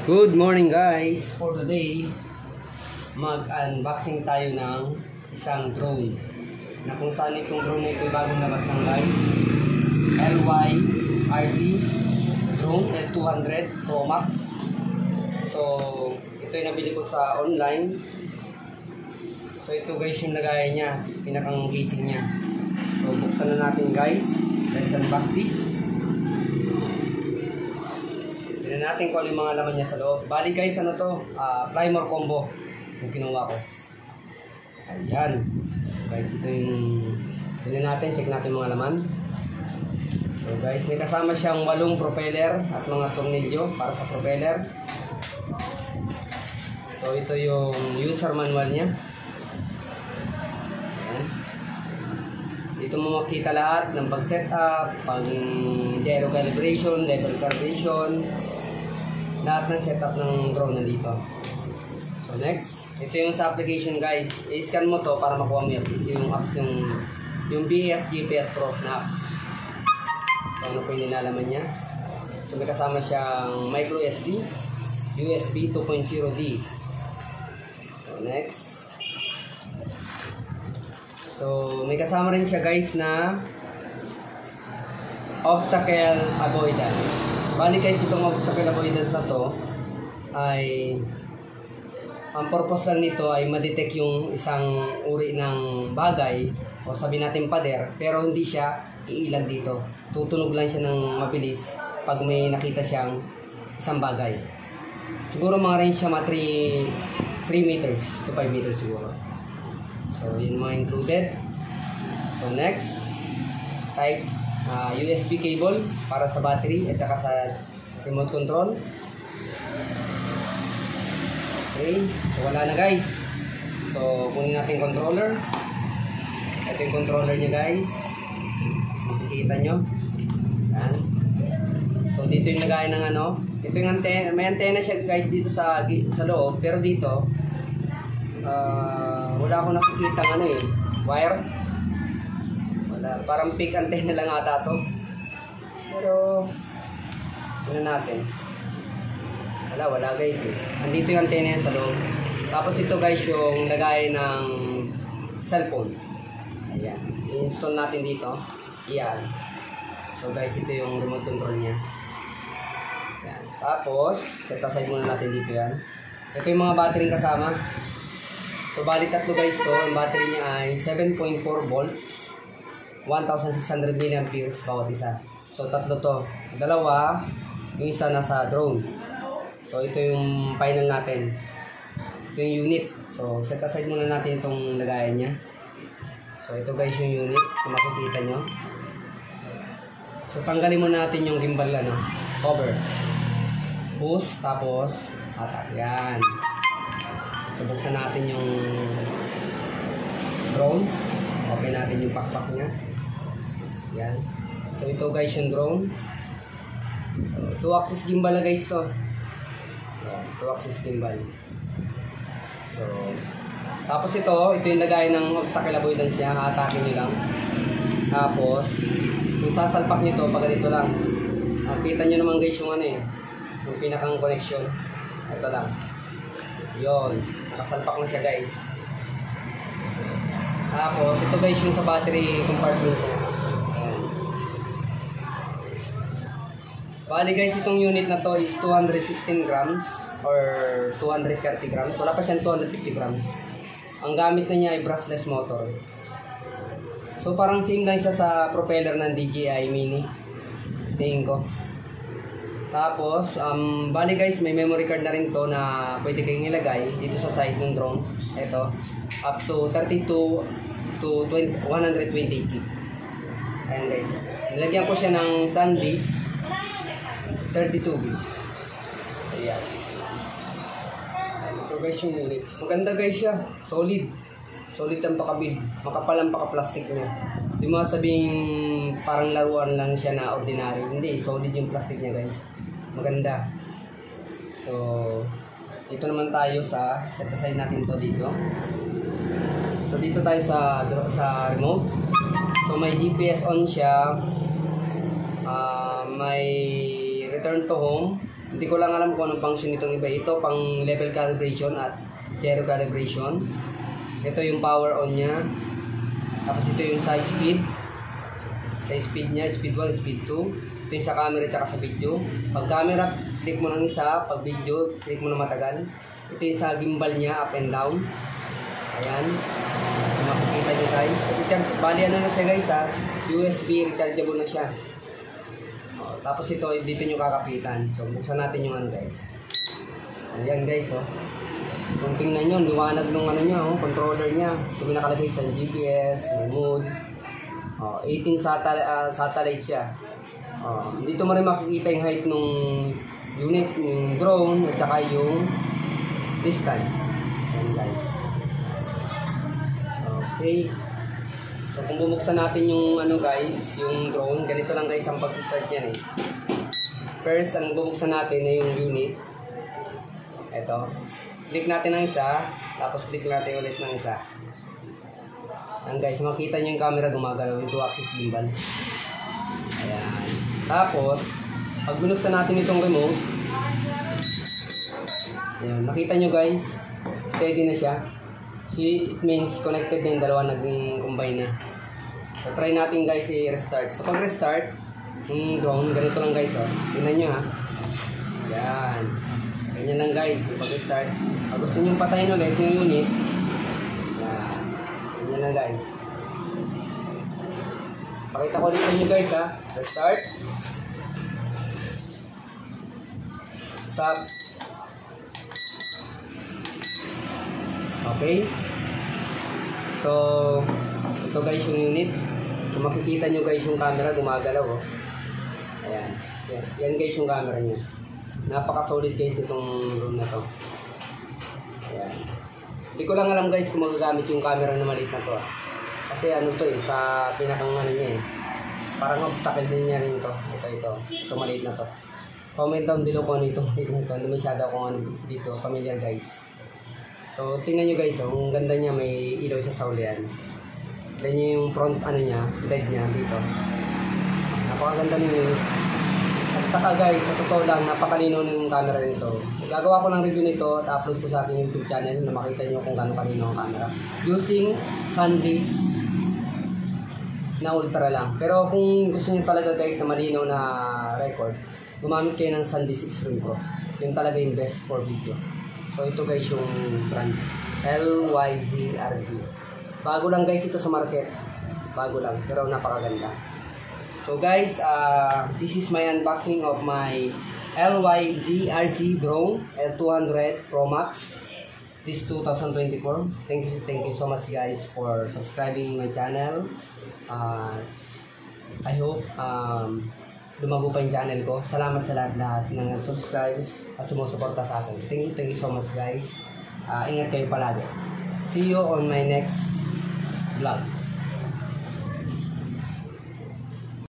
Good morning guys! For today, mag-unboxing tayo ng isang drone na kung saan itong drone na ito ay bagong labas ng guys. LYRC drone L200 Pro Max. So, ito ay nabili ko sa online. So, ito guys yung lagayan niya, pinakang casing niya. So, buksan na natin guys. Let's unbox this. Tignan natin kung ano yung mga laman niya sa loob. Bali guys, ano to? Primer combo yung kinuha ko. Ayan. Guys, ito yung tignan natin, check natin mga laman. So guys, may kasama siyang 8 propeller at mga tornilyo para sa propeller. So ito yung user manual niya. Ayan. Dito mo makita lahat ng pag-setup, pag-gyro calibration, level calibration, lahat ng setup ng drone nandito. So next, ito yung sa application guys. I-scan mo to para makuha mo yung apps yung BS GPS Pro na apps. So ano po yung nilalaman niya. So may kasama siyang micro SD, USB 2.0D. So next. So may kasama rin siya guys na obstacle avoidance. Bali guys, itong obstacle avoidance na to ay ang purpose lang nito ay ma-detect yung isang uri ng bagay o sabi natin pader, pero hindi siya iilag dito. Tutunog lang siya ng mabilis pag may nakita siyang isang bagay. Siguro mga range siya mga 3 meters to 5 meters siguro. So yun mga included. So next, type USB cable para sa battery at saka sa remote control. Okay, so wala na guys. So kunin natin controller. Ito yung controller niya guys. Makikita nyo. Yan. So dito yung lagay ng ano. Ito yung antena. May antena siya guys dito sa loob. Pero dito wala akong nakikita ng ano eh, wire. Parang fake antenna lang ata to. Pero tingnan natin. Wala guys eh. Andito yung antenna sa loob. Tapos ito guys yung lagay ng cellphone. Ayan. I-install natin dito. Ayan. So guys, ito yung remote control niya. Ayan. Tapos set aside muna natin dito yan. Ito yung mga battery kasama. So bali tatlo guys to. Ang battery niya ay 7.4 volts. 1,600 mAh bawat isa. So tatlo to. Dalawa, yung isa nasa drone. So ito yung final natin. Ito yung unit. So set aside muna natin itong lagayan niya. So ito guys yung unit, kung makikita nyo. So tanggalin muna natin yung gimbal cover. Push, tapos atak. Yan. So buksan natin yung drone. Open natin yung pakpak niya. Yan. So ito guys yung drone. 2-axis gimbal na guys to. Yan, 2-axis gimbal. So tapos ito yung lagay ng obstacle avoidance niya. Atake nyo lang. Tapos yung sasalpak nyo to pag ganito lang. Kita nyo naman guys yung ano eh, yung pinakang connection. Ito lang. Yon, nakasalpak na siya guys. Tapos ito guys yung sa battery compartment niya. Ayan. Bali guys, itong unit na to is 216 grams or 230 grams. Wala pa siyang 250 grams. Ang gamit na niya ay brushless motor. So parang same lang siya sa propeller ng DJI Mini. Tingin ko. Tapos, bali guys, may memory card na rin to na pwede kayong ilagay dito sa side ng drone. Ito, up to 32 to 128 gig. Ayan guys. Nilagyan ko siya ng SanDisk 32 gig. Ayan. Ito guys yung unit. Maganda guys siya. Solid. Solid ang pakabid. Makapal ang paka-plastic niya. Di mo sabing parang laruan lang siya na ordinary. Hindi, solid yung plastic niya guys. Maganda. So, dito naman tayo sa set aside natin to dito. So dito tayo sa remote. So may GPS on siya. May return to home Hindi ko lang alam kung anong function nitong iba. Ito pang level calibration at gyro calibration. Ito yung power on niya. Tapos ito yung sa speed. Sa speed niya, speed 1, speed 2. Ito yung sa camera at sa video. Pag camera, click mo ng isa. Pag video, click mo na matagal. Ito yung sa gimbal niya, up and down. Ayan. So, makikita nyo guys. Bali ano na siya guys ha. USB rechargeable na siya. O, tapos ito, dito nyo kakapitan. So, buksan natin yung ano guys. Ayan guys oh. Kung tingnan nyo, liwanag nung ano niya oh, controller niya. So, may nakalagay siya GPS, may mode. O, 18 satellite siya. O, dito mo rin makikita yung height nung unit, yung drone, at saka yung distance. Ayan guys. Okay. So kung bubuksan natin yung ano guys, yung drone, ganito lang guys ang pag-start niyan eh. First, ang bubuksan natin ay yung unit. Ito. Click natin ng isa, tapos click natin ulit ng isa. Ayan guys, makita niyo yung camera gumagalaw, yung 2-axis gimbal. Ayan. Tapos, pag binuksan natin itong remote, ayan, nakita nyo guys, steady na siya. See, it means connected na yung dalawa, nag-combine na. So, try natin guys i-restart. So, pag restart, yung drone, ganito lang guys, oh. Tingnan nyo ha. Yan. Ganyan lang guys, yung pag-restart. Pag gusto nyo patayin ulit yung unit, yan. Ganyan lang guys. Pakita ko ulit sa inyo guys ha. Restart. Stop. Okay. So, ito guys yung unit. So, makikita nyo guys yung camera gumagalaw oh. Ayan. Yan guys yung camera niya. Napaka-solid guys itong room na to. Ayan. Hindi ko lang alam guys kung magagamit yung camera na maliit na to ah. Kasi ano to eh, sa pinakang ano niya eh. Parang obstacle din niya rin to. Ito maliit na to. Comment down below kung ano ito. Hindi masyado akong ano dito. Familiar guys. So, tingnan nyo guys, oh, ang ganda niya, may ilaw sa saulian. Tingnan nyo yung front, ano niya, LED niya dito. Napakaganda niyo. At saka guys, sa totoo lang, napakalino ng camera nito. Gagawa ko ng review nito at upload ko sa aking YouTube channel na makita nyo kung gaano kalino ang camera. Using SanDisk na ultra lang. Pero kung gusto nyo talaga guys na malinaw na record, gumamit kayo ng SanDisk Extreme Pro. Yun talaga yung best for video. So ito guys yung brand LYZRZ. Bago lang guys ito sa market. Bago lang pero napakaganda. So guys, this is my unboxing of my LYZRZ drone L200 Pro Max this 2024. Thank you so much guys for subscribing my channel. I hope lumago pa yung channel ko. Salamat sa lahat na subscribe at sumusuporta sa akin. Thank you so much guys. Ingat kayo palagi. See you on my next vlog.